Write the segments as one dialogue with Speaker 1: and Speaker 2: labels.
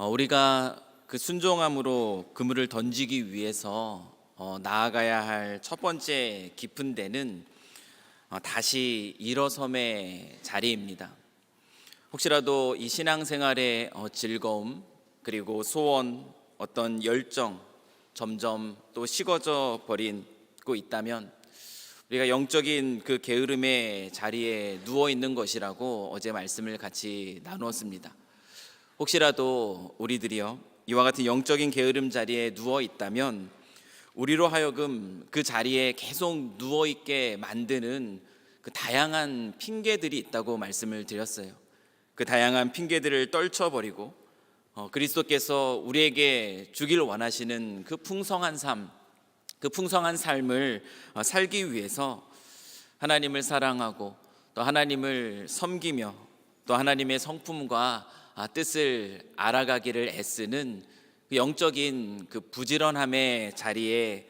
Speaker 1: 우리가 그 순종함으로 그물을 던지기 위해서 나아가야 할 첫 번째 깊은 데는 다시 일어섬의 자리입니다. 혹시라도 이 신앙생활의 즐거움 그리고 소원, 어떤 열정 점점 또 식어져 버리고 있다면 우리가 영적인 그 게으름의 자리에 누워 있는 것이라고 어제 말씀을 같이 나누었습니다. 혹시라도 우리들이요 이와 같은 영적인 게으름 자리에 누워 있다면 우리로 하여금 그 자리에 계속 누워 있게 만드는 그 다양한 핑계들이 있다고 말씀을 드렸어요. 그 다양한 핑계들을 떨쳐버리고 그리스도께서 우리에게 주길 원하시는 그 풍성한 삶, 그 풍성한 삶을 살기 위해서 하나님을 사랑하고 또 하나님을 섬기며 또 하나님의 성품과 뜻을 알아가기를 애쓰는 그 영적인 그 부지런함의 자리에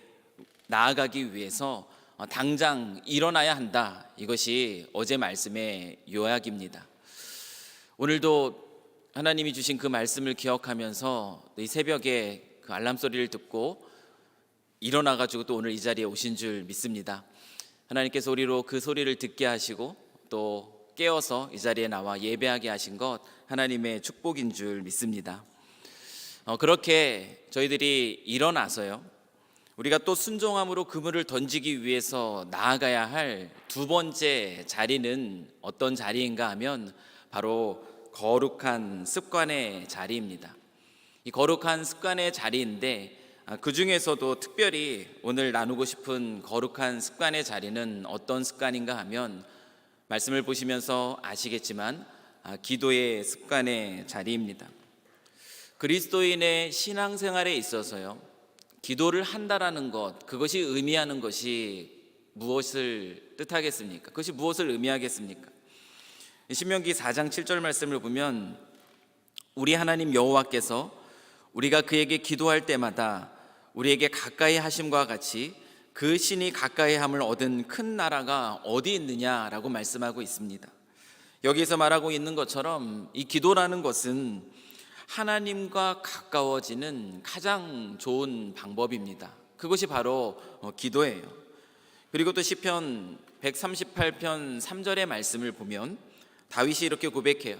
Speaker 1: 나아가기 위해서 당장 일어나야 한다. 이것이 어제 말씀의 요약입니다. 오늘도 하나님이 주신 그 말씀을 기억하면서 이 새벽에 그 알람 소리를 듣고 일어나가지고 또 오늘 이 자리에 오신 줄 믿습니다. 하나님께서 우리로 그 소리를 듣게 하시고 또 깨어서 이 자리에 나와 예배하게 하신 것 하나님의 축복인 줄 믿습니다. 그렇게 저희들이 일어나서요 우리가 또 순종함으로 그물을 던지기 위해서 나아가야 할 두 번째 자리는 어떤 자리인가 하면 바로 거룩한 습관의 자리입니다. 이 거룩한 습관의 자리인데 그 중에서도 특별히 오늘 나누고 싶은 거룩한 습관의 자리는 어떤 습관인가 하면 말씀을 보시면서 아시겠지만 기도의 습관의 자리입니다. 그리스도인의 신앙생활에 있어서요 기도를 한다라는 것, 그것이 의미하는 것이 무엇을 뜻하겠습니까? 그것이 무엇을 의미하겠습니까? 신명기 4장 7절 말씀을 보면 우리 하나님 여호와께서 우리가 그에게 기도할 때마다 우리에게 가까이 하심과 같이 그 신이 가까이 함을 얻은 큰 나라가 어디 있느냐라고 말씀하고 있습니다. 여기서 말하고 있는 것처럼 이 기도라는 것은 하나님과 가까워지는 가장 좋은 방법입니다. 그것이 바로 기도예요. 그리고 또 시편 138편 3절의 말씀을 보면 다윗이 이렇게 고백해요.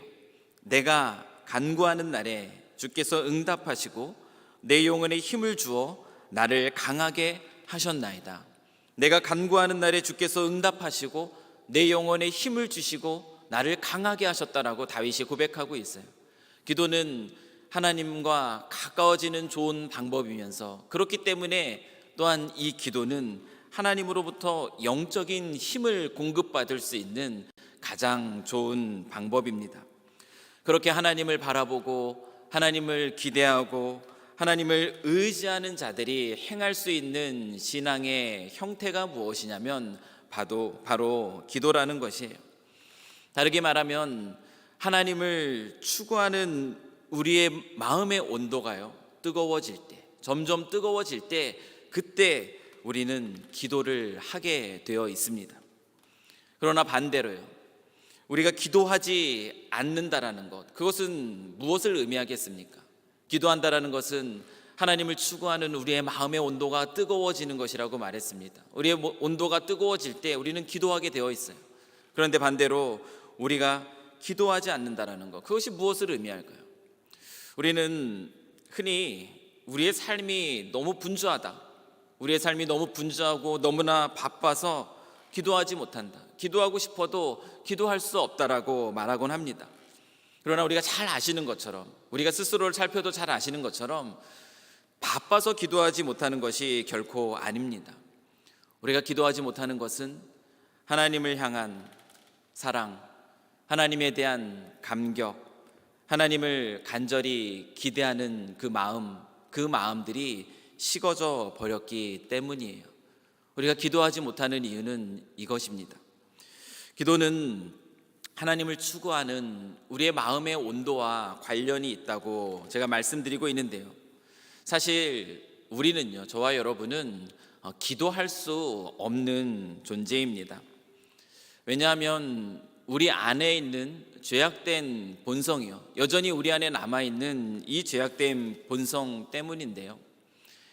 Speaker 1: 내가 간구하는 날에 주께서 응답하시고 내 영혼에 힘을 주어 나를 강하게 하셨나이다. 내가 간구하는 날에 주께서 응답하시고 내 영혼에 힘을 주시고 나를 강하게 하셨다라고 다윗이 고백하고 있어요. 기도는 하나님과 가까워지는 좋은 방법이면서 그렇기 때문에 또한 이 기도는 하나님으로부터 영적인 힘을 공급받을 수 있는 가장 좋은 방법입니다. 그렇게 하나님을 바라보고 하나님을 기대하고 하나님을 의지하는 자들이 행할 수 있는 신앙의 형태가 무엇이냐면 바로 기도라는 것이에요. 다르게 말하면 하나님을 추구하는 우리의 마음의 온도가요 뜨거워질 때, 점점 뜨거워질 때 그때 우리는 기도를 하게 되어 있습니다. 그러나 반대로요 우리가 기도하지 않는다라는 것, 그것은 무엇을 의미하겠습니까? 기도한다라는 것은 하나님을 추구하는 우리의 마음의 온도가 뜨거워지는 것이라고 말했습니다. 우리의 온도가 뜨거워질 때 우리는 기도하게 되어 있어요. 그런데 반대로 우리가 기도하지 않는다라는 것, 그것이 무엇을 의미할까요? 우리는 흔히 우리의 삶이 너무 분주하다, 우리의 삶이 너무 분주하고 너무나 바빠서 기도하지 못한다, 기도하고 싶어도 기도할 수 없다라고 말하곤 합니다. 그러나 우리가 잘 아시는 것처럼, 우리가 스스로를 살펴도 잘 아시는 것처럼 바빠서 기도하지 못하는 것이 결코 아닙니다. 우리가 기도하지 못하는 것은 하나님을 향한 사랑, 하나님에 대한 감격, 하나님을 간절히 기대하는 그 마음들이 식어져 버렸기 때문이에요. 우리가 기도하지 못하는 이유는 이것입니다. 기도는 하나님을 추구하는 우리의 마음의 온도와 관련이 있다고 제가 말씀드리고 있는데요, 사실 우리는요, 저와 여러분은 기도할 수 없는 존재입니다. 왜냐하면 우리 안에 있는 죄악된 본성이요, 여전히 우리 안에 남아있는 이 죄악된 본성 때문인데요,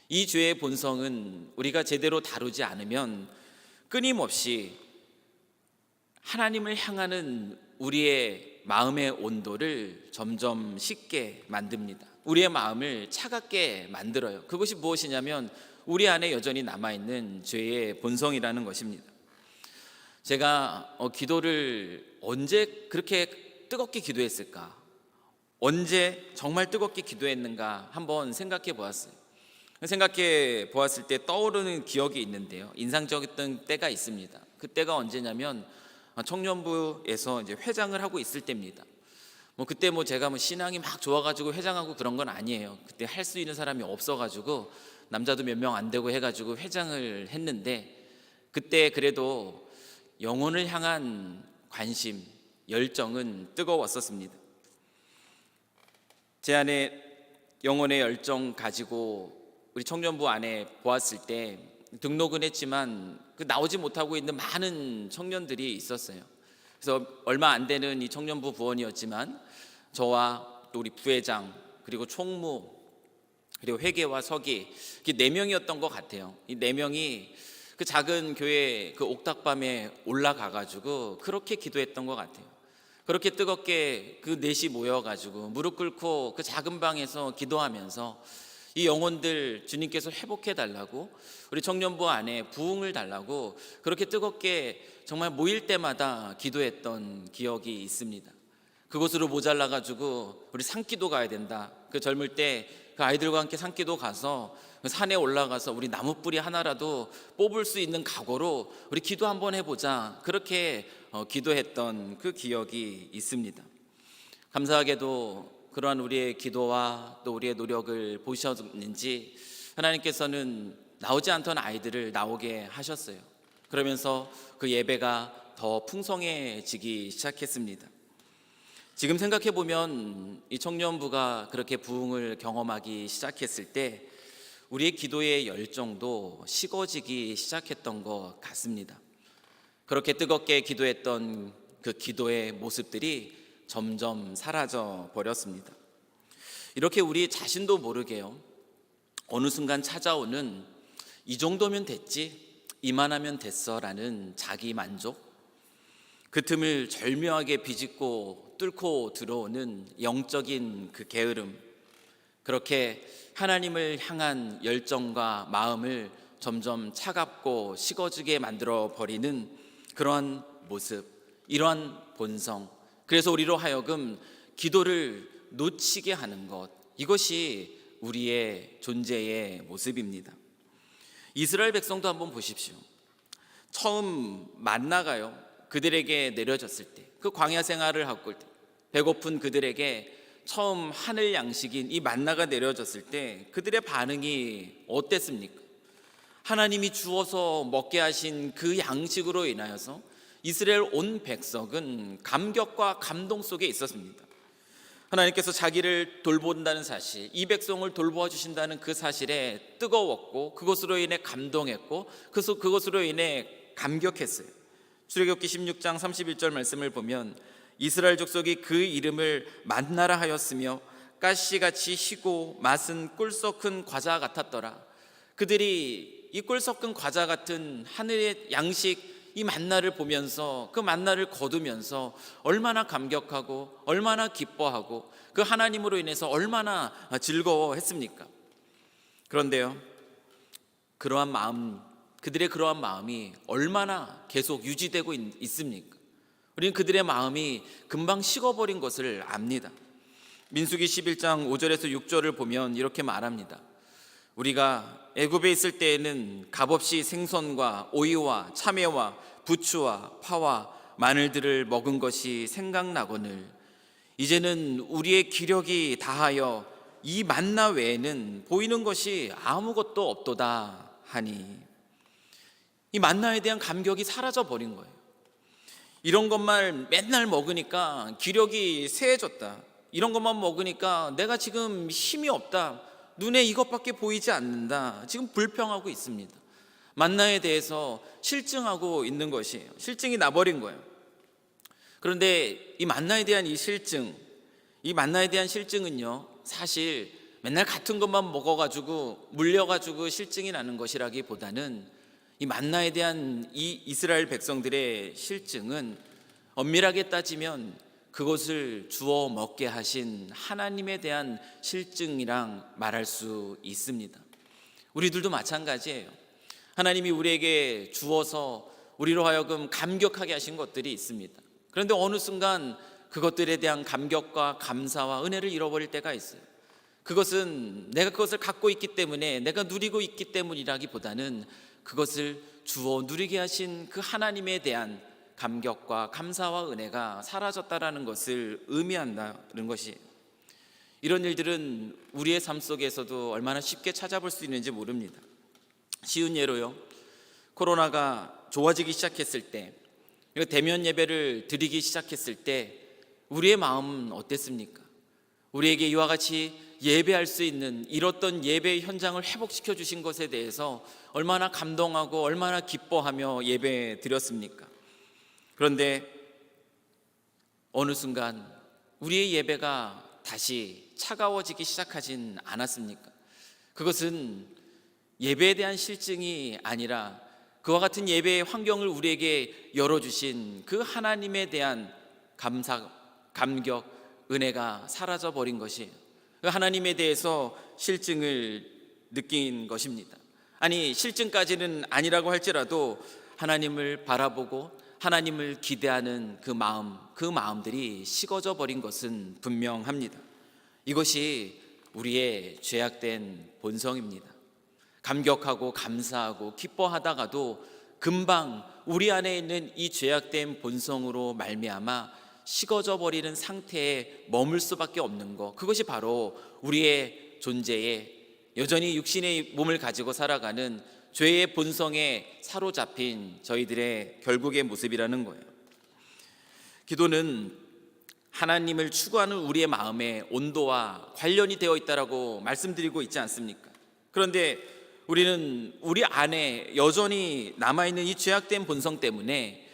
Speaker 1: 이 죄의 본성은 우리가 제대로 다루지 않으면 끊임없이 하나님을 향하는 우리의 마음의 온도를 점점 식게 만듭니다. 우리의 마음을 차갑게 만들어요. 그것이 무엇이냐면 우리 안에 여전히 남아있는 죄의 본성이라는 것입니다. 제가 기도를 언제 그렇게 뜨겁게 기도했을까? 언제 정말 뜨겁게 기도했는가 한번 생각해 보았어요. 생각해 보았을 때 떠오르는 기억이 있는데요, 인상적이었던 때가 있습니다. 그때가 언제냐면 청년부에서 이제 회장을 하고 있을 때입니다. 그때 제가 신앙이 막 좋아가지고 회장하고 그런 건 아니에요. 그때 할 수 있는 사람이 없어가지고 남자도 몇 명 안 되고 해가지고 회장을 했는데, 그때 그래도 영혼을 향한 관심, 열정은 뜨거웠었습니다. 제 안에 영혼의 열정 가지고 우리 청년부 안에 보았을 때 등록은 했지만 나오지 못하고 있는 많은 청년들이 있었어요. 그래서 얼마 안 되는 이 청년부 부원이었지만 저와 또 우리 부회장, 그리고 총무, 그리고 회계와 서기, 4명이었던 것 같아요. 이 4명이 그 작은 교회 그 옥탑방에 올라가가지고 그렇게 기도했던 것 같아요. 그렇게 뜨겁게 그 넷이 모여가지고 무릎 꿇고 그 작은 방에서 기도하면서 이 영혼들 주님께서 회복해 달라고, 우리 청년부 안에 부흥을 달라고 그렇게 뜨겁게 정말 모일 때마다 기도했던 기억이 있습니다. 그곳으로 모자라가지고 우리 산기도 가야 된다. 그 젊을 때 그 아이들과 함께 산기도 가서 그 산에 올라가서 우리 나무 뿌리 하나라도 뽑을 수 있는 각오로 우리 기도 한번 해보자. 그렇게 기도했던 그 기억이 있습니다. 감사하게도 그러한 우리의 기도와 또 우리의 노력을 보셨는지 하나님께서는 나오지 않던 아이들을 나오게 하셨어요. 그러면서 그 예배가 더 풍성해지기 시작했습니다. 지금 생각해 보면 이 청년부가 그렇게 부흥을 경험하기 시작했을 때 우리의 기도의 열정도 식어지기 시작했던 것 같습니다. 그렇게 뜨겁게 기도했던 그 기도의 모습들이 점점 사라져 버렸습니다. 이렇게 우리 자신도 모르게요, 어느 순간 찾아오는 이 정도면 됐지, 이만하면 됐어라는 자기 만족, 그 틈을 절묘하게 비집고 뚫고 들어오는 영적인 그 게으름, 그렇게 하나님을 향한 열정과 마음을 점점 차갑고 식어지게 만들어 버리는 그러한 모습, 이러한 본성, 그래서 우리로 하여금 기도를 놓치게 하는 것, 이것이 우리의 존재의 모습입니다. 이스라엘 백성도 한번 보십시오. 처음 만나가요 그들에게 내려졌을 때, 그 광야 생활을 하고 때 배고픈 그들에게 처음 하늘 양식인 이 만나가 내려졌을 때 그들의 반응이 어땠습니까? 하나님이 주어서 먹게 하신 그 양식으로 인하여서 이스라엘 온 백성은 감격과 감동 속에 있었습니다. 하나님께서 자기를 돌본다는 사실, 이 백성을 돌보아 주신다는 그 사실에 뜨거웠고, 그것으로 인해 감동했고, 그것으로 인해 감격했어요. 출애굽기 16장 31절 말씀을 보면 이스라엘 족속이 그 이름을 만나라 하였으며 가시같이 희고 맛은 꿀 섞은 과자 같았더라. 그들이 이 꿀 섞은 과자 같은 하늘의 양식, 이 만나를 보면서, 그 만나를 거두면서 얼마나 감격하고 얼마나 기뻐하고 그 하나님으로 인해서 얼마나 즐거워했습니까? 그런데요, 그러한 마음, 그들의 그러한 마음이 얼마나 계속 유지되고 있습니까? 우리는 그들의 마음이 금방 식어버린 것을 압니다. 민수기 11장 5절에서 6절을 보면 이렇게 말합니다. 우리가 애굽에 있을 때에는 값없이 생선과 오이와 참외와 부추와 파와 마늘들을 먹은 것이 생각나거늘 이제는 우리의 기력이 다하여 이 만나 외에는 보이는 것이 아무것도 없도다 하니, 이 만나에 대한 감격이 사라져 버린 거예요. 이런 것만 맨날 먹으니까 기력이 쇠해졌다. 이런 것만 먹으니까 내가 지금 힘이 없다. 눈에 이것밖에 보이지 않는다. 지금 불평하고 있습니다. 만나에 대해서 실증하고 있는 것이에요. 실증이 나버린 거예요. 그런데 이 만나에 대한 이 만나에 대한 실증은요, 사실 맨날 같은 것만 먹어가지고 물려가지고 실증이 나는 것이라기보다는 이 만나에 대한 이 이스라엘 백성들의 실증은 엄밀하게 따지면 그것을 주워 먹게 하신 하나님에 대한 실증이랑 말할 수 있습니다. 우리들도 마찬가지예요. 하나님이 우리에게 주어서 우리로 하여금 감격하게 하신 것들이 있습니다. 그런데 어느 순간 그것들에 대한 감격과 감사와 은혜를 잃어버릴 때가 있어요. 그것은 내가 그것을 갖고 있기 때문에, 내가 누리고 있기 때문이라기보다는 그것을 주어 누리게 하신 그 하나님에 대한 감격과 감사와 은혜가 사라졌다라는 것을 의미한다는 것이, 이런 일들은 우리의 삶 속에서도 얼마나 쉽게 찾아볼 수 있는지 모릅니다. 쉬운 예로요, 코로나가 좋아지기 시작했을 때, 대면 예배를 드리기 시작했을 때 우리의 마음은 어땠습니까? 우리에게 이와 같이 예배할 수 있는 잃었던 예배의 현장을 회복시켜 주신 것에 대해서 얼마나 감동하고 얼마나 기뻐하며 예배 드렸습니까? 그런데 어느 순간 우리의 예배가 다시 차가워지기 시작하진 않았습니까? 그것은 예배에 대한 실증이 아니라 그와 같은 예배의 환경을 우리에게 열어주신 그 하나님에 대한 감사, 감격, 은혜가 사라져버린 것이 하나님에 대해서 실증을 느낀 것입니다. 아니, 실증까지는 아니라고 할지라도 하나님을 바라보고 하나님을 기대하는 그 마음들이 식어져 버린 것은 분명합니다. 이것이 우리의 죄악된 본성입니다. 감격하고 감사하고 기뻐하다가도 금방 우리 안에 있는 이 죄악된 본성으로 말미암아 식어져 버리는 상태에 머물 수밖에 없는 것, 그것이 바로 우리의 존재에 여전히 육신의 몸을 가지고 살아가는 죄의 본성에 사로잡힌 저희들의 결국의 모습이라는 거예요. 기도는 하나님을 추구하는 우리의 마음의 온도와 관련이 되어 있다라고 말씀드리고 있지 않습니까? 그런데 우리는 우리 안에 여전히 남아있는 이 죄악된 본성 때문에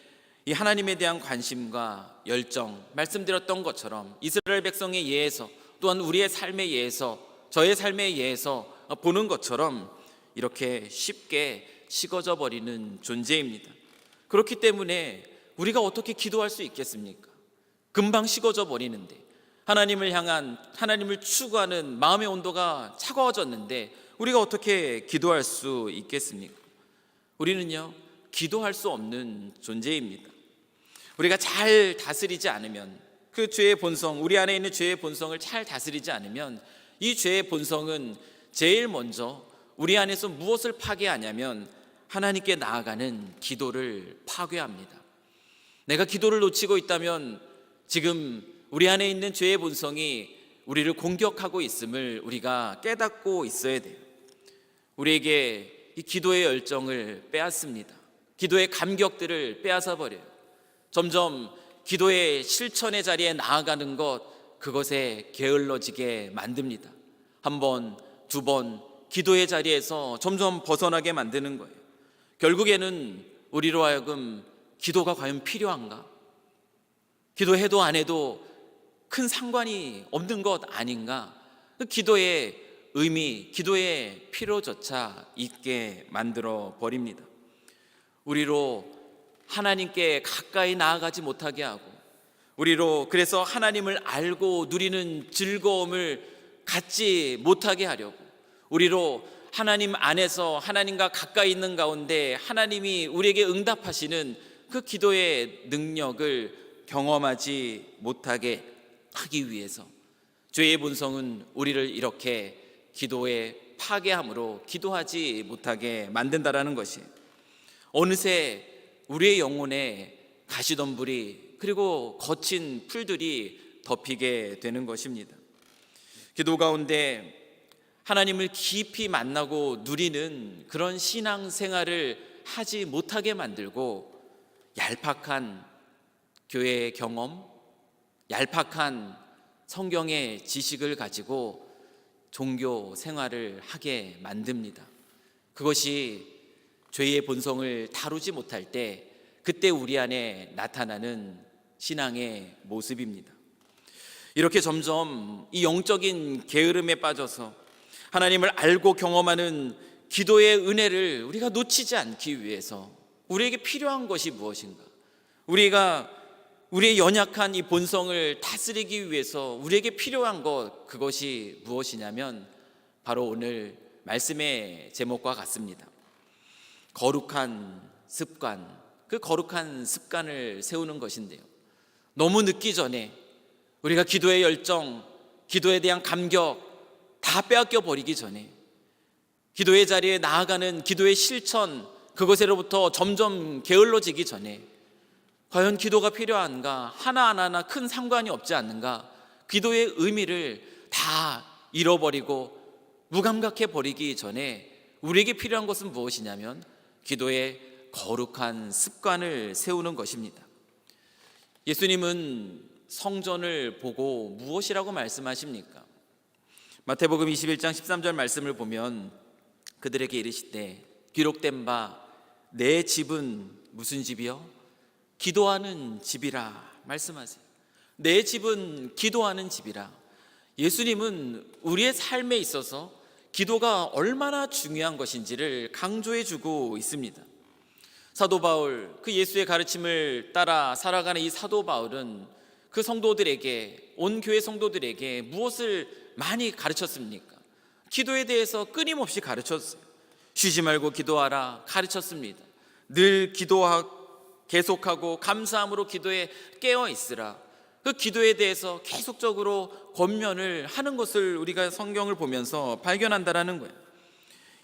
Speaker 1: 이 하나님에 대한 관심과 열정, 말씀드렸던 것처럼 이스라엘 백성에 의해서, 또한 우리의 삶에 의해서, 저의 삶에 의해서 보는 것처럼 이렇게 쉽게 식어져 버리는 존재입니다. 그렇기 때문에 우리가 어떻게 기도할 수 있겠습니까? 금방 식어져 버리는데, 하나님을 향한, 하나님을 추구하는 마음의 온도가 차가워졌는데 우리가 어떻게 기도할 수 있겠습니까? 우리는요, 기도할 수 없는 존재입니다. 우리가 잘 다스리지 않으면, 그 죄의 본성, 우리 안에 있는 죄의 본성을 잘 다스리지 않으면 이 죄의 본성은 제일 먼저 우리 안에서 무엇을 파괴하냐면 하나님께 나아가는 기도를 파괴합니다. 내가 기도를 놓치고 있다면 지금 우리 안에 있는 죄의 본성이 우리를 공격하고 있음을 우리가 깨닫고 있어야 돼요. 우리에게 이 기도의 열정을 빼앗습니다. 기도의 감격들을 빼앗아 버려요. 점점 기도의 실천의 자리에 나아가는 것, 그것에 게을러지게 만듭니다. 한 번, 두 번 기도의 자리에서 점점 벗어나게 만드는 거예요. 결국에는 우리로 하여금 기도가 과연 필요한가? 기도해도 안 해도 큰 상관이 없는 것 아닌가? 그 기도의 의미, 기도의 필요조차 있게 만들어 버립니다. 우리로 하나님께 가까이 나아가지 못하게 하고, 우리로 그래서 하나님을 알고 누리는 즐거움을 갖지 못하게 하려고, 우리로 하나님 안에서 하나님과 가까이 있는 가운데 하나님이 우리에게 응답하시는 그 기도의 능력을 경험하지 못하게 하기 위해서 죄의 본성은 우리를 이렇게 기도의 파괴함으로 기도하지 못하게 만든다라는 것이, 어느새 우리의 영혼에 가시덤불이, 그리고 거친 풀들이 덮이게 되는 것입니다. 기도 가운데 하나님을 깊이 만나고 누리는 그런 신앙생활을 하지 못하게 만들고, 얄팍한 교회의 경험, 얄팍한 성경의 지식을 가지고 종교 생활을 하게 만듭니다. 그것이 죄의 본성을 다루지 못할 때, 그때 우리 안에 나타나는 신앙의 모습입니다. 이렇게 점점 이 영적인 게으름에 빠져서 하나님을 알고 경험하는 기도의 은혜를 우리가 놓치지 않기 위해서 우리에게 필요한 것이 무엇인가? 우리가 우리의 연약한 이 본성을 다스리기 위해서 우리에게 필요한 것, 그것이 무엇이냐면 바로 오늘 말씀의 제목과 같습니다. 거룩한 습관, 그 거룩한 습관을 세우는 것인데요, 너무 늦기 전에 우리가 기도의 열정, 기도에 대한 감격 다 빼앗겨 버리기 전에, 기도의 자리에 나아가는 기도의 실천, 그것으로부터 점점 게을러지기 전에 과연 기도가 필요한가, 하나하나 큰 상관이 없지 않는가, 기도의 의미를 다 잃어버리고 무감각해 버리기 전에 우리에게 필요한 것은 무엇이냐면 기도의 거룩한 습관을 세우는 것입니다. 예수님은 성전을 보고 무엇이라고 말씀하십니까? 마태복음 21장 13절 말씀을 보면 그들에게 이르시되 기록된 바 내 집은 무슨 집이요? 기도하는 집이라 말씀하세요. 내 집은 기도하는 집이라. 예수님은 우리의 삶에 있어서 기도가 얼마나 중요한 것인지를 강조해 주고 있습니다. 사도 바울, 그 예수의 가르침을 따라 살아가는 이 사도 바울은 그 성도들에게, 온 교회 성도들에게 무엇을 많이 가르쳤습니까? 기도에 대해서 끊임없이 가르쳤어요. 쉬지 말고 기도하라 가르쳤습니다. 늘 계속하고 감사함으로 기도에 깨어 있으라. 그 기도에 대해서 계속적으로 권면을 하는 것을 우리가 성경을 보면서 발견한다라는 거예요.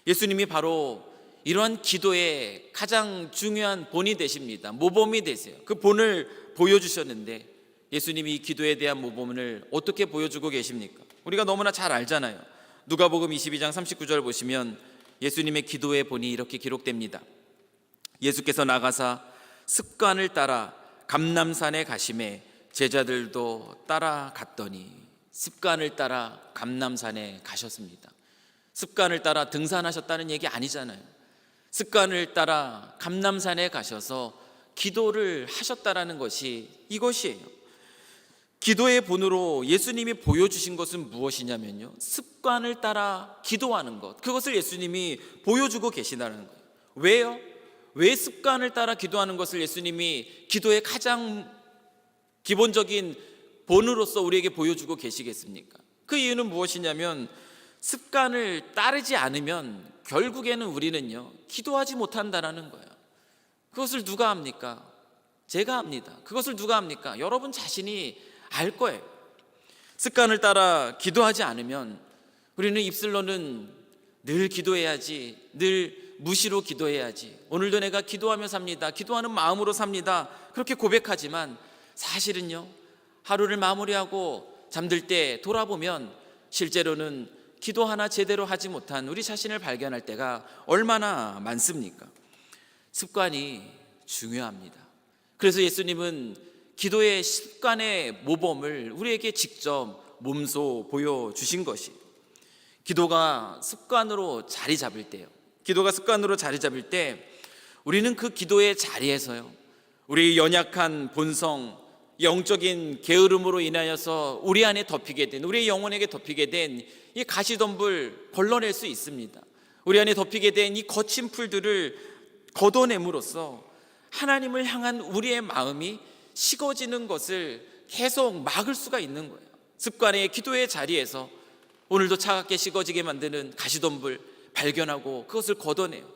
Speaker 1: 예수님이 바로 이러한 기도의 가장 중요한 본이 되십니다. 모범이 되세요. 그 본을 보여주셨는데 예수님이 이 기도에 대한 모범을 어떻게 보여주고 계십니까? 우리가 너무나 잘 알잖아요. 누가복음 22장 39절 보시면 예수님의 기도의 본이 이렇게 기록됩니다. 예수께서 나가사 습관을 따라 감람산에 가심에 제자들도 따라갔더니, 습관을 따라 감람산에 가셨습니다. 습관을 따라 등산하셨다는 얘기 아니잖아요. 습관을 따라 감람산에 가셔서 기도를 하셨다라는 것이 이것이에요. 기도의 본으로 예수님이 보여주신 것은 무엇이냐면요, 습관을 따라 기도하는 것, 그것을 예수님이 보여주고 계시다는 거예요. 왜요? 왜 습관을 따라 기도하는 것을 예수님이 기도의 가장 기본적인 본으로서 우리에게 보여주고 계시겠습니까? 그 이유는 무엇이냐면 습관을 따르지 않으면 결국에는 우리는요, 기도하지 못한다라는 거예요. 그것을 누가 합니까? 제가 합니다. 그것을 누가 합니까? 여러분 자신이 알 거예요. 습관을 따라 기도하지 않으면 우리는 입술로는 늘 기도해야지, 늘 무시로 기도해야지, 오늘도 내가 기도하며 삽니다, 기도하는 마음으로 삽니다, 그렇게 고백하지만 사실은요, 하루를 마무리하고 잠들 때 돌아보면 실제로는 기도 하나 제대로 하지 못한 우리 자신을 발견할 때가 얼마나 많습니까? 습관이 중요합니다. 그래서 예수님은 기도의 습관의 모범을 우리에게 직접 몸소 보여주신 것이, 기도가 습관으로 자리 잡을 때요, 기도가 습관으로 자리 잡을 때 우리는 그 기도의 자리에서요, 우리 연약한 본성, 영적인 게으름으로 인하여서 우리 안에 덮이게 된, 우리의 영혼에게 덮이게 된 이 가시덤불 걸러낼 수 있습니다. 우리 안에 덮이게 된 이 거친 풀들을 걷어냄으로써 하나님을 향한 우리의 마음이 식어지는 것을 계속 막을 수가 있는 거예요. 습관의 기도의 자리에서 오늘도 차갑게 식어지게 만드는 가시덤불 발견하고 그것을 걷어내요.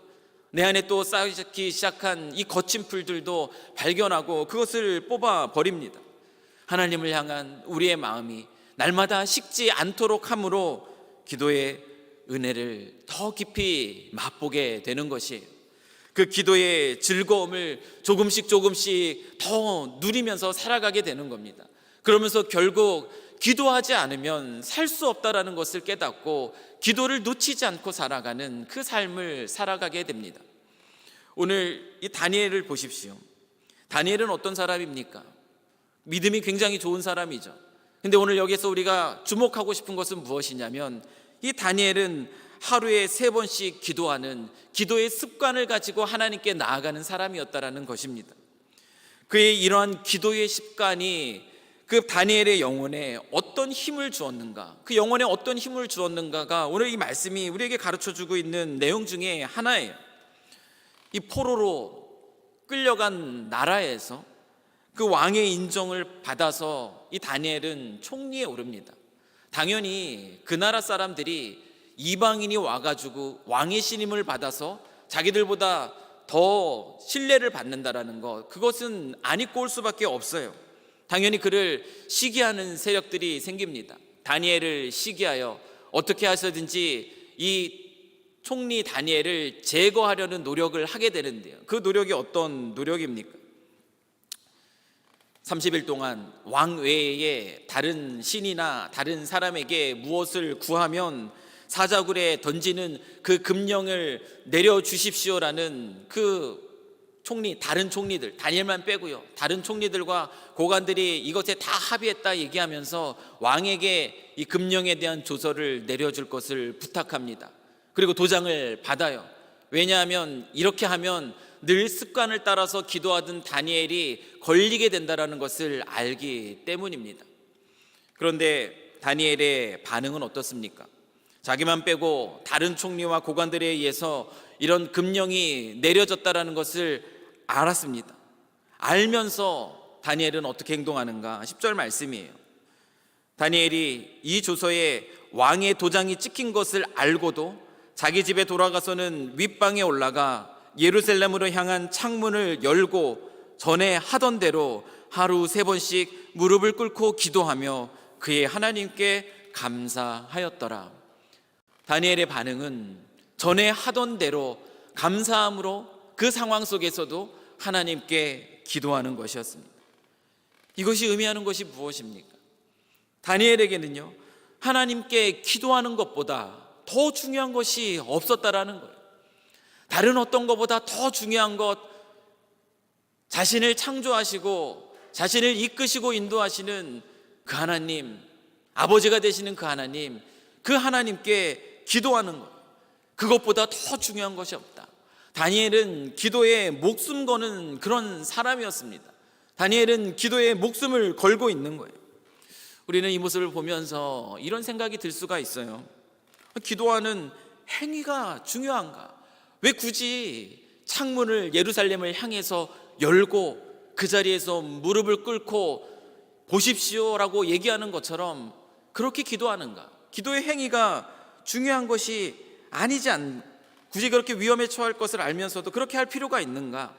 Speaker 1: 내 안에 또 쌓이기 시작한 이 거친 풀들도 발견하고 그것을 뽑아 버립니다. 하나님을 향한 우리의 마음이 날마다 식지 않도록 함으로 기도의 은혜를 더 깊이 맛보게 되는 것이에요. 그 기도의 즐거움을 조금씩 더 누리면서 살아가게 되는 겁니다. 그러면서 결국 기도하지 않으면 살 수 없다라는 것을 깨닫고 기도를 놓치지 않고 살아가는 그 삶을 살아가게 됩니다. 오늘 이 다니엘을 보십시오. 다니엘은 어떤 사람입니까? 믿음이 굉장히 좋은 사람이죠. 근데 오늘 여기서 우리가 주목하고 싶은 것은 무엇이냐면 이 다니엘은 하루에 3번씩 기도하는 기도의 습관을 가지고 하나님께 나아가는 사람이었다라는 것입니다. 그의 이러한 기도의 습관이 그 다니엘의 영혼에 어떤 힘을 주었는가, 그 영혼에 어떤 힘을 주었는가가 오늘 이 말씀이 우리에게 가르쳐주고 있는 내용 중에 하나예요. 이 포로로 끌려간 나라에서 그 왕의 인정을 받아서 이 다니엘은 총리에 오릅니다. 당연히 그 나라 사람들이 이방인이 와가지고 왕의 신임을 받아서 자기들보다 더 신뢰를 받는다라는 것, 그것은 안 입고 올 수밖에 없어요. 당연히 그를 시기하는 세력들이 생깁니다. 다니엘을 시기하여 어떻게 하서든지 이 총리 다니엘을 제거하려는 노력을 하게 되는데요, 그 노력이 어떤 노력입니까? 30일 동안 왕 외에 다른 신이나 다른 사람에게 무엇을 구하면 사자굴에 던지는 그 금령을 내려주십시오라는 그 총리, 다른 총리들, 다니엘만 빼고요, 다른 총리들과 고관들이 이것에 다 합의했다 얘기하면서 왕에게 이 금령에 대한 조서를 내려줄 것을 부탁합니다. 그리고 도장을 받아요. 왜냐하면 이렇게 하면 늘 습관을 따라서 기도하던 다니엘이 걸리게 된다는 것을 알기 때문입니다. 그런데 다니엘의 반응은 어떻습니까? 자기만 빼고 다른 총리와 고관들에 의해서 이런 금령이 내려졌다는 것을 알았습니다. 알면서 다니엘은 어떻게 행동하는가? 10절 말씀이에요. 다니엘이 이 조서에 왕의 도장이 찍힌 것을 알고도 자기 집에 돌아가서는 윗방에 올라가 예루살렘으로 향한 창문을 열고 전에 하던 대로 하루 3번씩 무릎을 꿇고 기도하며 그의 하나님께 감사하였더라. 다니엘의 반응은 전에 하던 대로 감사함으로 그 상황 속에서도 하나님께 기도하는 것이었습니다. 이것이 의미하는 것이 무엇입니까? 다니엘에게는요, 하나님께 기도하는 것보다 더 중요한 것이 없었다라는 거예요. 다른 어떤 것보다 더 중요한 것, 자신을 창조하시고 자신을 이끄시고 인도하시는 그 하나님, 아버지가 되시는 그 하나님, 그 하나님께 기도하는 것, 그것보다 더 중요한 것이 없다. 다니엘은 기도에 목숨 거는 그런 사람이었습니다. 다니엘은 기도에 목숨을 걸고 있는 거예요. 우리는 이 모습을 보면서 이런 생각이 들 수가 있어요. 기도하는 행위가 중요한가? 왜 굳이 창문을 예루살렘을 향해서 열고 그 자리에서 무릎을 꿇고 보십시오라고 얘기하는 것처럼 그렇게 기도하는가? 기도의 행위가 중요한 것이 아니지 굳이 그렇게 위험에 처할 것을 알면서도 그렇게 할 필요가 있는가?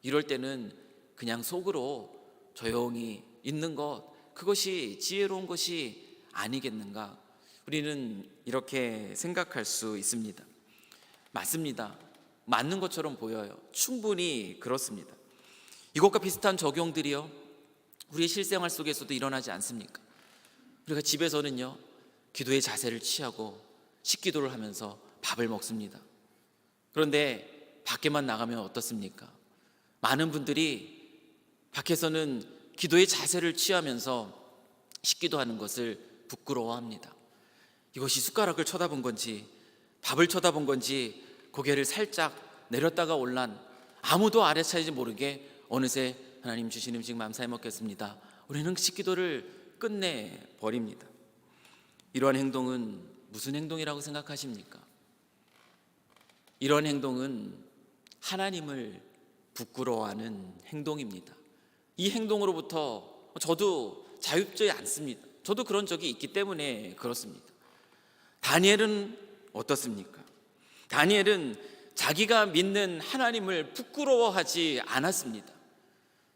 Speaker 1: 이럴 때는 그냥 속으로 조용히 있는 것, 그것이 지혜로운 것이 아니겠는가? 우리는 이렇게 생각할 수 있습니다. 맞습니다. 맞는 것처럼 보여요. 충분히 그렇습니다. 이것과 비슷한 적용들이요, 우리의 실생활 속에서도 일어나지 않습니까? 우리가 집에서는요, 기도의 자세를 취하고 식기도를 하면서 밥을 먹습니다. 그런데 밖에만 나가면 어떻습니까? 많은 분들이 밖에서는 기도의 자세를 취하면서 식기도하는 것을 부끄러워합니다. 이것이 숟가락을 쳐다본 건지 밥을 쳐다본 건지 고개를 살짝 내렸다가 올란, 아무도 아래차이지 모르게 어느새 하나님 주신 음식 맘싸이 먹겠습니다, 우리는 식기도를 끝내버립니다. 이러한 행동은 무슨 행동이라고 생각하십니까? 이러한 행동은 하나님을 부끄러워하는 행동입니다. 이 행동으로부터 저도 자유롭지 않습니다. 저도 그런 적이 있기 때문에 그렇습니다. 다니엘은 어떻습니까? 다니엘은 자기가 믿는 하나님을 부끄러워하지 않았습니다.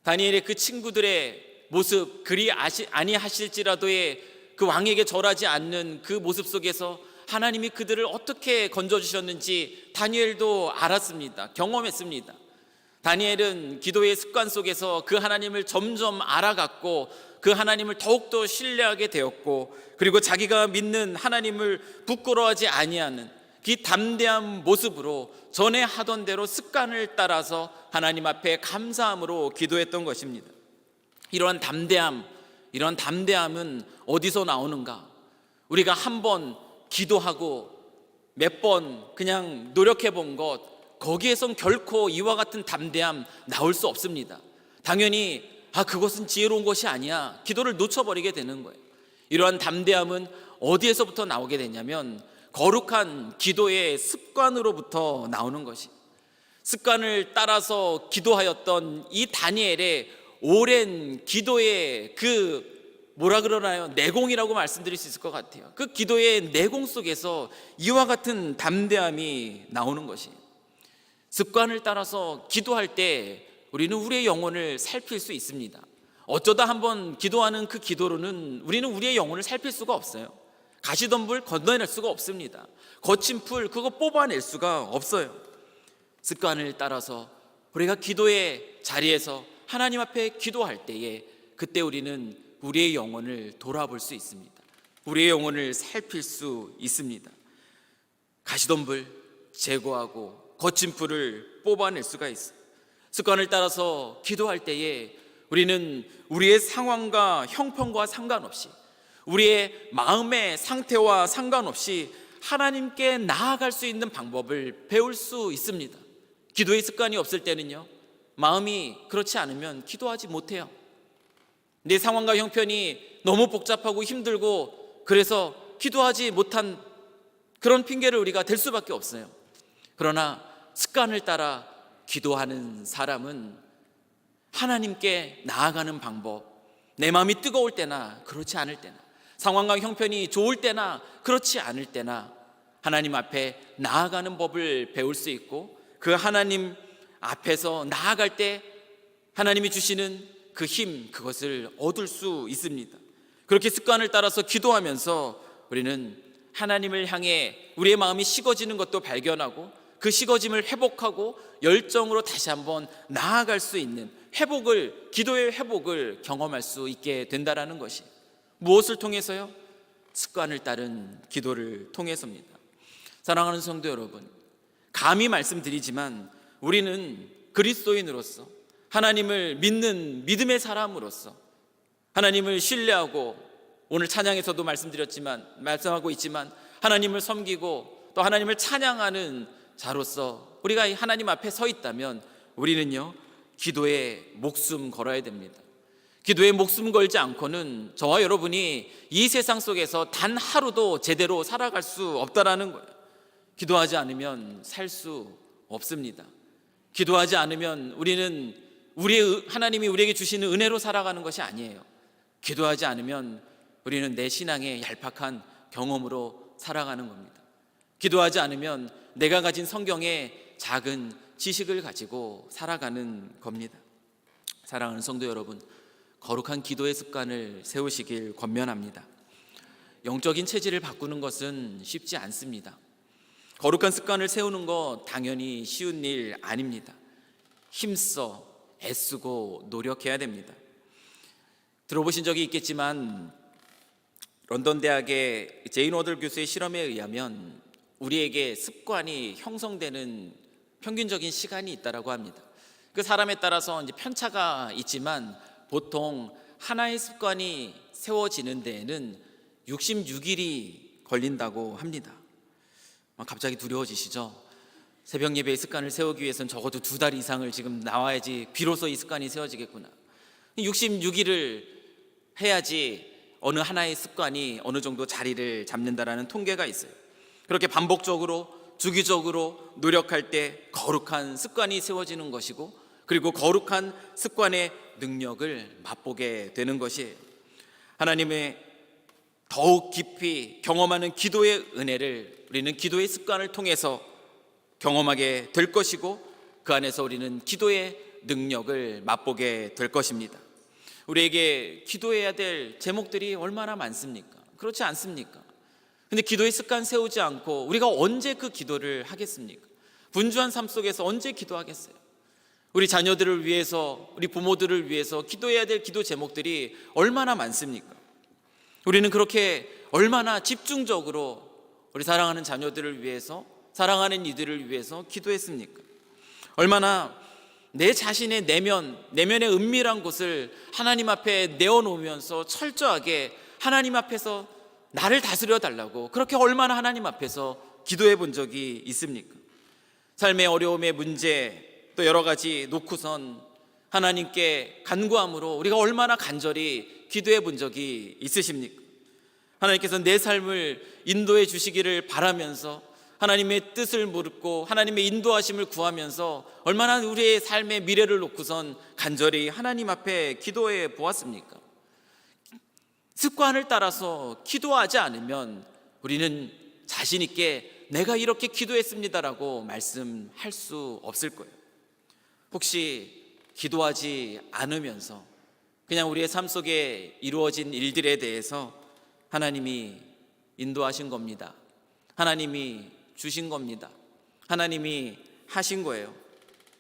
Speaker 1: 다니엘의 그 친구들의 모습, 그리 아니하실지라도의 그 왕에게 절하지 않는 그 모습 속에서 하나님이 그들을 어떻게 건져주셨는지 다니엘도 알았습니다. 경험했습니다. 다니엘은 기도의 습관 속에서 그 하나님을 점점 알아갔고 그 하나님을 더욱더 신뢰하게 되었고, 그리고 자기가 믿는 하나님을 부끄러워하지 아니하는 그 담대한 모습으로 전에 하던 대로 습관을 따라서 하나님 앞에 감사함으로 기도했던 것입니다. 이러한 담대함은 어디서 나오는가? 우리가 한 번 기도하고 몇 번 그냥 노력해 본 것, 거기에선 결코 이와 같은 담대함 나올 수 없습니다. 당연히 그것은 지혜로운 것이 아니야, 기도를 놓쳐버리게 되는 거예요. 이러한 담대함은 어디에서부터 나오게 되냐면 거룩한 기도의 습관으로부터 나오는 것이, 습관을 따라서 기도하였던 이 다니엘의 오랜 기도의 내공이라고 말씀드릴 수 있을 것 같아요. 그 기도의 내공 속에서 이와 같은 담대함이 나오는 것이, 습관을 따라서 기도할 때 우리는 우리의 영혼을 살필 수 있습니다. 어쩌다 한번 기도하는 그 기도로는 우리는 우리의 영혼을 살필 수가 없어요. 가시던 불 건너낼 수가 없습니다. 거친 풀 그거 뽑아낼 수가 없어요. 습관을 따라서 우리가 기도의 자리에서 하나님 앞에 기도할 때에, 그때 우리는 우리의 영혼을 돌아볼 수 있습니다. 우리의 영혼을 살필 수 있습니다. 가시던 불 제거하고 거친 풀을 뽑아낼 수가 있어요. 습관을 따라서 기도할 때에 우리는 우리의 상황과 형편과 상관없이, 우리의 마음의 상태와 상관없이 하나님께 나아갈 수 있는 방법을 배울 수 있습니다. 기도의 습관이 없을 때는요, 마음이 그렇지 않으면 기도하지 못해요. 내 상황과 형편이 너무 복잡하고 힘들고 그래서 기도하지 못한 그런 핑계를 우리가 댈 수밖에 없어요. 그러나 습관을 따라 기도하는 사람은 하나님께 나아가는 방법, 내 마음이 뜨거울 때나 그렇지 않을 때나, 상황과 형편이 좋을 때나 그렇지 않을 때나 하나님 앞에 나아가는 법을 배울 수 있고, 그 하나님 앞에서 나아갈 때 하나님이 주시는 그 힘, 그것을 얻을 수 있습니다. 그렇게 습관을 따라서 기도하면서 우리는 하나님을 향해 우리의 마음이 식어지는 것도 발견하고, 그 식어짐을 회복하고 열정으로 다시 한번 나아갈 수 있는 기도의 회복을 경험할 수 있게 된다라는 것이, 무엇을 통해서요? 습관을 따른 기도를 통해서입니다. 사랑하는 성도 여러분, 감히 말씀드리지만 우리는 그리스도인으로서, 하나님을 믿는 믿음의 사람으로서, 하나님을 신뢰하고, 오늘 찬양에서도 말씀하고 있지만 하나님을 섬기고 또 하나님을 찬양하는 자로서 우리가 하나님 앞에 서 있다면 우리는요, 기도에 목숨 걸어야 됩니다. 기도에 목숨 걸지 않고는 저와 여러분이 이 세상 속에서 단 하루도 제대로 살아갈 수 없다라는 거예요. 기도하지 않으면 살 수 없습니다. 기도하지 않으면 우리는 하나님이 우리에게 주시는 은혜로 살아가는 것이 아니에요. 기도하지 않으면 우리는 내 신앙의 얄팍한 경험으로 살아가는 겁니다. 기도하지 않으면 내가 가진 성경의 작은 지식을 가지고 살아가는 겁니다. 사랑하는 성도 여러분, 거룩한 기도의 습관을 세우시길 권면합니다. 영적인 체질을 바꾸는 것은 쉽지 않습니다. 거룩한 습관을 세우는 거 당연히 쉬운 일 아닙니다. 힘써 애쓰고 노력해야 됩니다. 들어보신 적이 있겠지만 런던 대학의 제인 워들 교수의 실험에 의하면 우리에게 습관이 형성되는 평균적인 시간이 있다고 합니다. 그 사람에 따라서 이제 편차가 있지만 보통 하나의 습관이 세워지는 데에는 66일이 걸린다고 합니다. 갑자기 두려워지시죠? 새벽 예배의 습관을 세우기 위해서는 적어도 2달 이상을 지금 나와야지 비로소 이 습관이 세워지겠구나. 66일을 해야지 어느 하나의 습관이 어느 정도 자리를 잡는다라는 통계가 있어요. 그렇게 반복적으로 주기적으로 노력할 때 거룩한 습관이 세워지는 것이고, 그리고 거룩한 습관의 능력을 맛보게 되는 것이에요. 하나님의 더욱 깊이 경험하는 기도의 은혜를 우리는 기도의 습관을 통해서 경험하게 될 것이고, 그 안에서 우리는 기도의 능력을 맛보게 될 것입니다. 우리에게 기도해야 될 제목들이 얼마나 많습니까? 그렇지 않습니까? 근데 기도의 습관 세우지 않고 우리가 언제 그 기도를 하겠습니까? 분주한 삶 속에서 언제 기도하겠어요? 우리 자녀들을 위해서, 우리 부모들을 위해서 기도해야 될 기도 제목들이 얼마나 많습니까? 우리는 그렇게 얼마나 집중적으로 우리 사랑하는 자녀들을 위해서, 사랑하는 이들을 위해서 기도했습니까? 얼마나 내 자신의 내면의 은밀한 곳을 하나님 앞에 내어놓으면서 철저하게 하나님 앞에서 나를 다스려 달라고 그렇게 얼마나 하나님 앞에서 기도해 본 적이 있습니까? 삶의 어려움의 문제 또 여러 가지 놓고선 하나님께 간구함으로 우리가 얼마나 간절히 기도해 본 적이 있으십니까? 하나님께서 내 삶을 인도해 주시기를 바라면서 하나님의 뜻을 묻고 하나님의 인도하심을 구하면서 얼마나 우리의 삶의 미래를 놓고선 간절히 하나님 앞에 기도해 보았습니까? 습관을 따라서 기도하지 않으면 우리는 자신 있게 내가 이렇게 기도했습니다라고 말씀할 수 없을 거예요. 혹시 기도하지 않으면서 그냥 우리의 삶 속에 이루어진 일들에 대해서 하나님이 인도하신 겁니다, 하나님이 주신 겁니다, 하나님이 하신 거예요,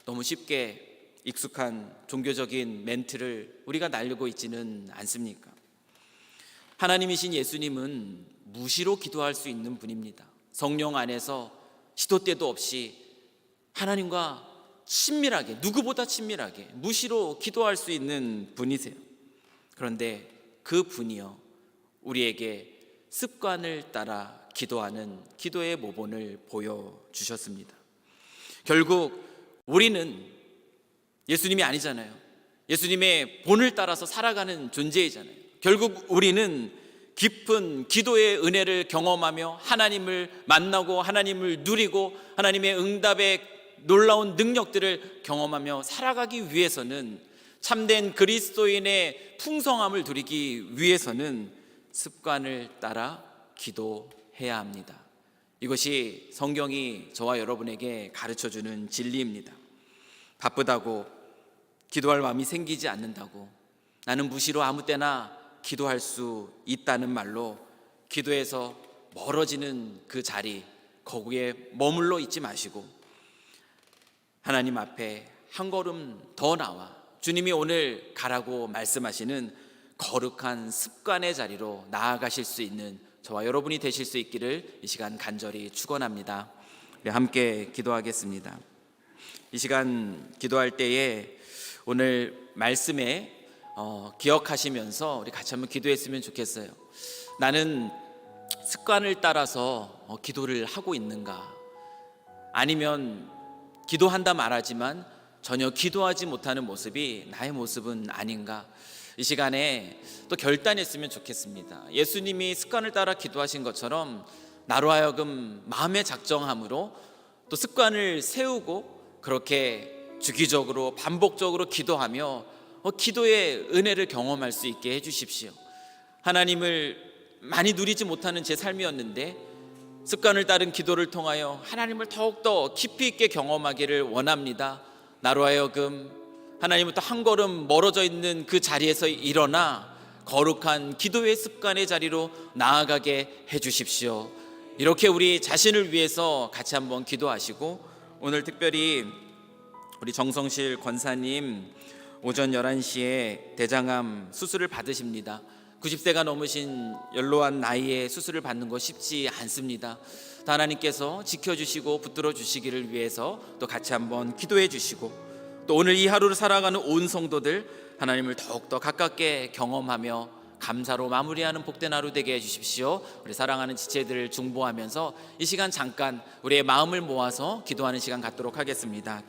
Speaker 1: 너무 쉽게 익숙한 종교적인 멘트를 우리가 날리고 있지는 않습니까? 하나님이신 예수님은 무시로 기도할 수 있는 분입니다. 성령 안에서 시도 때도 없이 하나님과 친밀하게, 누구보다 친밀하게 무시로 기도할 수 있는 분이세요. 그런데 그 분이요, 우리에게 습관을 따라 기도하는 기도의 모본을 보여주셨습니다. 결국 우리는 예수님이 아니잖아요. 예수님의 본을 따라서 살아가는 존재이잖아요. 결국 우리는 깊은 기도의 은혜를 경험하며 하나님을 만나고 하나님을 누리고 하나님의 응답의 놀라운 능력들을 경험하며 살아가기 위해서는, 참된 그리스도인의 풍성함을 누리기 위해서는 습관을 따라 기도해야 합니다. 이것이 성경이 저와 여러분에게 가르쳐주는 진리입니다. 바쁘다고 기도할 마음이 생기지 않는다고, 나는 무시로 아무 때나 기도할 수 있다는 말로 기도에서 멀어지는 그 자리, 거기에 머물러 있지 마시고 하나님 앞에 한 걸음 더 나와 주님이 오늘 가라고 말씀하시는 거룩한 습관의 자리로 나아가실 수 있는 저와 여러분이 되실 수 있기를 이 시간 간절히 축원합니다. 우리 함께 기도하겠습니다. 이 시간 기도할 때에 오늘 말씀에 기억하시면서 우리 같이 한번 기도했으면 좋겠어요. 나는 습관을 따라서 기도를 하고 있는가? 아니면 기도한다 말하지만 전혀 기도하지 못하는 모습이 나의 모습은 아닌가? 이 시간에 또 결단했으면 좋겠습니다. 예수님이 습관을 따라 기도하신 것처럼 나로 하여금 마음의 작정함으로 또 습관을 세우고 그렇게 주기적으로 반복적으로 기도하며 기도의 은혜를 경험할 수 있게 해주십시오. 하나님을 많이 누리지 못하는 제 삶이었는데 습관을 따른 기도를 통하여 하나님을 더욱더 깊이 있게 경험하기를 원합니다. 나로 하여금 하나님부터 한 걸음 멀어져 있는 그 자리에서 일어나 거룩한 기도의 습관의 자리로 나아가게 해주십시오. 이렇게 우리 자신을 위해서 같이 한번 기도하시고, 오늘 특별히 우리 정성실 권사님 오전 11시에 대장암 수술을 받으십니다. 90세가 넘으신 연로한 나이에 수술을 받는 거 쉽지 않습니다. 하나님께서 지켜주시고 붙들어 주시기를 위해서 또 같이 한번 기도해 주시고, 또 오늘 이 하루를 살아가는 온 성도들 하나님을 더욱더 가깝게 경험하며 감사로 마무리하는 복된 하루 되게 해주십시오. 우리 사랑하는 지체들을 중보하면서 이 시간 잠깐 우리의 마음을 모아서 기도하는 시간 갖도록 하겠습니다.